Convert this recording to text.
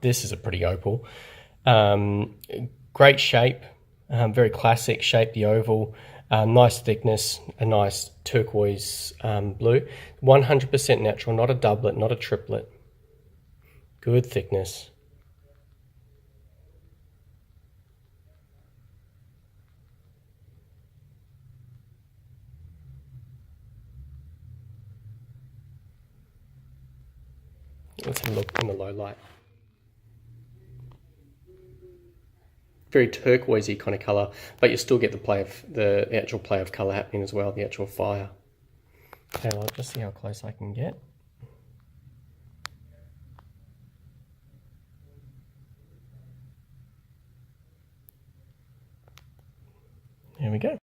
this is a pretty opal. Great shape, very classic shape, the oval. Nice thickness, a nice turquoise blue. 100% natural, not a doublet, not a triplet. Good thickness. Let's have a look in the low light. Very turquoisey kind of colour, but you still get the actual play of colour happening as well, the actual fire. Okay, well, I'll just see how close I can get. Here we go.